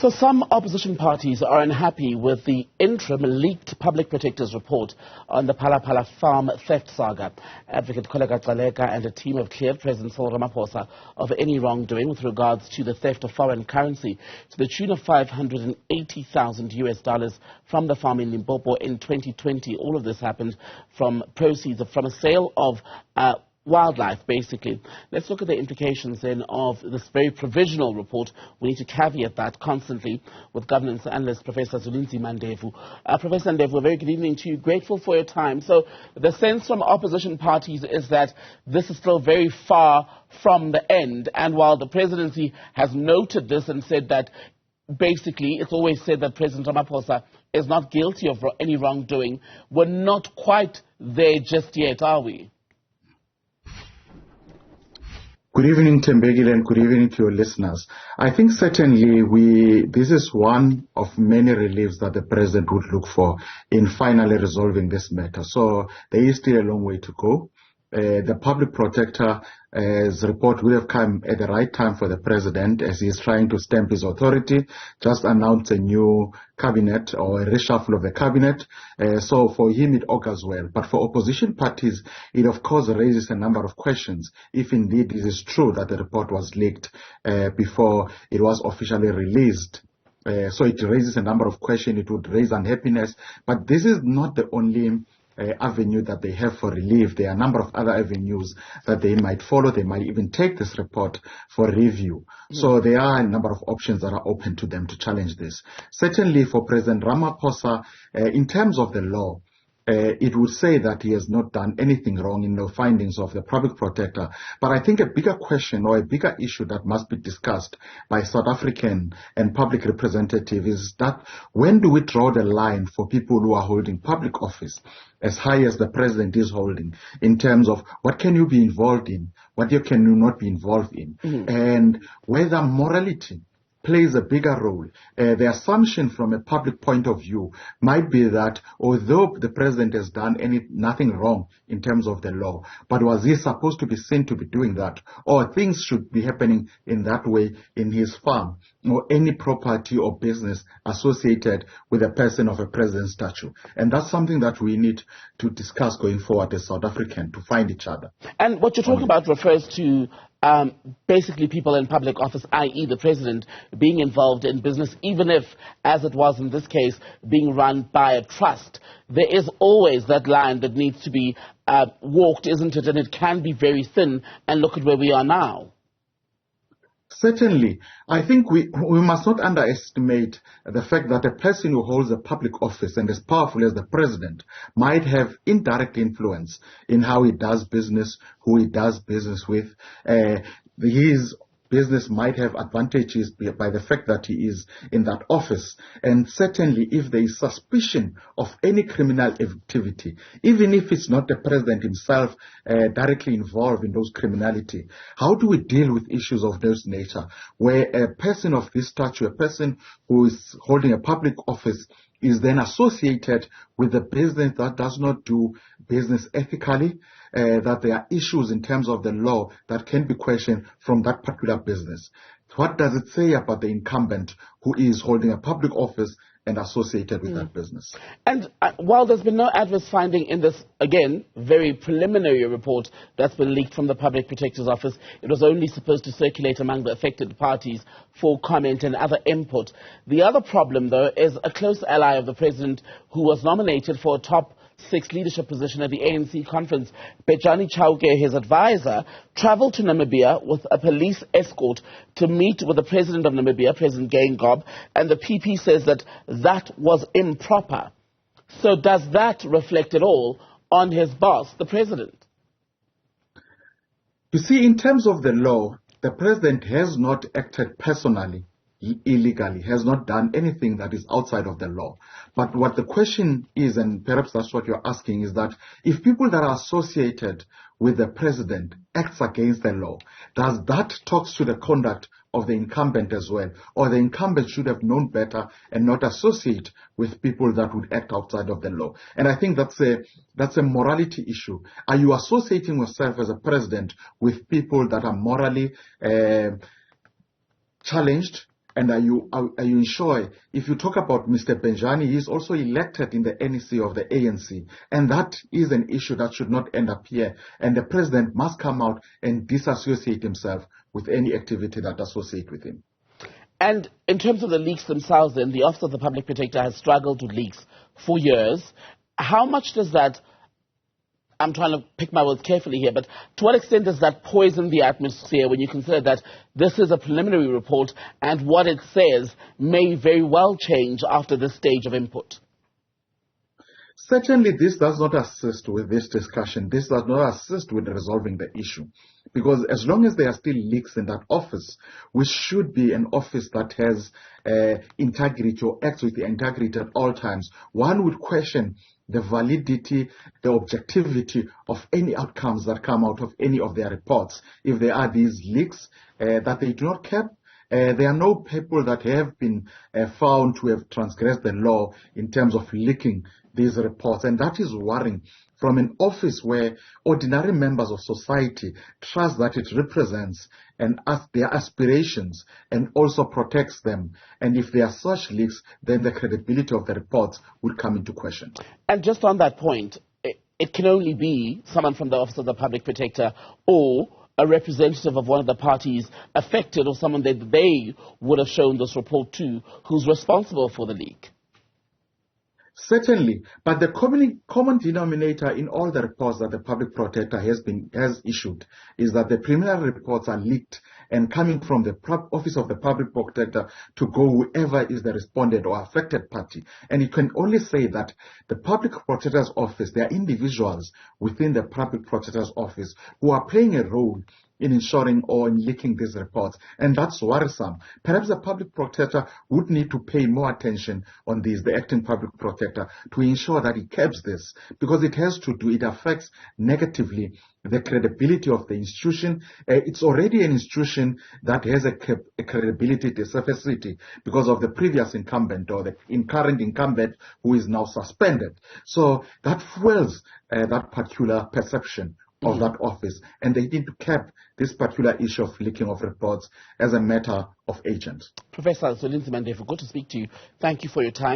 So some opposition parties are unhappy with the interim leaked public protector's report on the Phala Phala farm theft saga. Advocate Kholeka Gcaleka and a team have cleared President Ramaphosa of any wrongdoing with regards to the theft of foreign currency to the tune of $580,000 from the farm in Limpopo in 2020. All of this happened from proceeds from a sale of wildlife, basically. Let's look at the implications then of this very provisional report. We need to caveat that constantly with governance analyst Professor Zwelinzima Ndevu. Professor Ndevu, a very good evening to you. Grateful for your time. So the sense from opposition parties is that this is still very far from the end, and while the presidency has noted this and said that basically it's always said that President Ramaphosa is not guilty of any wrongdoing, we're not quite there just yet, are we? Good evening, Tembegile, and good evening to your listeners. I think certainly this is one of many reliefs that the president would look for in finally resolving this matter. So there is still a long way to go. The public protector's report will have come at the right time for the president as he is trying to stamp his authority, just announced a new cabinet or a reshuffle of the cabinet. So for him it augurs well. But for opposition parties, it of course raises a number of questions, if indeed it is true that the report was leaked before it was officially released. So it raises a number of questions. It would raise unhappiness. But this is not the only avenue that they have for relief. There are a number of other avenues that they might follow. They might even take this report for review. So there are a number of options that are open to them to challenge this. Certainly for President Ramaphosa, in terms of the law, it would say that he has not done anything wrong in the findings of the public protector. But I think a bigger question or a bigger issue that must be discussed by South African and public representatives is that when do we draw the line for people who are holding public office as high as the president is holding, in terms of what can you be involved in, what can you not be involved in, and whether morality plays a bigger role. The assumption from a public point of view might be that although the president has done nothing wrong in terms of the law, but was he supposed to be seen to be doing that, or things should be happening in that way in his farm, or any property or business associated with a person of a president's stature. And that's something that we need to discuss going forward as South African to find each other. And what you're talking about refers to basically people in public office, i.e. the president, being involved in business, even if, as it was in this case, being run by a trust. There is always that line that needs to be walked, isn't it? And it can be very thin, and look at where we are now. Certainly. I think we must not underestimate the fact that a person who holds a public office and as powerful as the president might have indirect influence in how he does business, who he does business with. His business might have advantages by the fact that he is in that office. And certainly if there is suspicion of any criminal activity, even if it's not the president himself directly involved in those criminality, how do we deal with issues of this nature, where a person of this stature, a person who is holding a public office, is then associated with a business that does not do business ethically, that there are issues in terms of the law that can be questioned from that particular business. What does it say about the incumbent who is holding a public office and associated with that business? And while there's been no adverse finding in this, again, very preliminary report that's been leaked from the Public Protector's Office, it was only supposed to circulate among the affected parties for comment and other input. The other problem, though, is a close ally of the president who was nominated for a top 6 leadership position at the ANC conference, Bejani Chauke, his advisor, travelled to Namibia with a police escort to meet with the president of Namibia, President Geingob, and the PP says that that was improper. So does that reflect at all on his boss, the president? You see, in terms of the law, the president has not acted personally illegally, has not done anything that is outside of the law. But what the question is, and perhaps that's what you're asking, is that if people that are associated with the president acts against the law, does that talk to the conduct of the incumbent as well? Or the incumbent should have known better and not associate with people that would act outside of the law? And I think that's a morality issue. Are you associating yourself as a president with people that are morally challenged And are you sure? If you talk about Mr. Benjani, he is also elected in the NEC of the ANC. And that is an issue that should not end up here. And the president must come out and disassociate himself with any activity that associates with him. And in terms of the leaks themselves, then, the Office of the Public Protector has struggled with leaks for years. How much does that, I'm trying to pick my words carefully here, but to what extent does that poison the atmosphere when you consider that this is a preliminary report and what it says may very well change after this stage of input? Certainly, this does not assist with this discussion. This does not assist with resolving the issue. Because as long as there are still leaks in that office, which should be an office that has integrity or acts with the integrity at all times, one would question the validity, the objectivity of any outcomes that come out of any of their reports. If there are these leaks that they do not keep, there are no people that have been found to have transgressed the law in terms of leaking these reports. And that is worrying from an office where ordinary members of society trust that it represents and their aspirations and also protects them. And if there are such leaks, then the credibility of the reports would come into question. And just on that point, it can only be someone from the Office of the Public Protector or a representative of one of the parties affected or someone that they would have shown this report to who's responsible for the leak. Certainly, but the common denominator in all the reports that the public protector has issued is that the preliminary reports are leaked and coming from the office of the public protector to go whoever is the respondent or affected party. And you can only say that the public protector's office, there are individuals within the public protector's office who are playing a role in ensuring or in leaking these reports. And that's worrisome. Perhaps the public protector would need to pay more attention on this, the acting public protector, to ensure that he keeps this, because it affects negatively the credibility of the institution. It's already an institution that has a credibility deficiency because of the previous incumbent or the current incumbent who is now suspended. So that fuels that particular perception of that office, and they need to keep this particular issue of leaking of reports as a matter of agent. Professor Zwelinzima Ndevu, good to speak to you. Thank you for your time.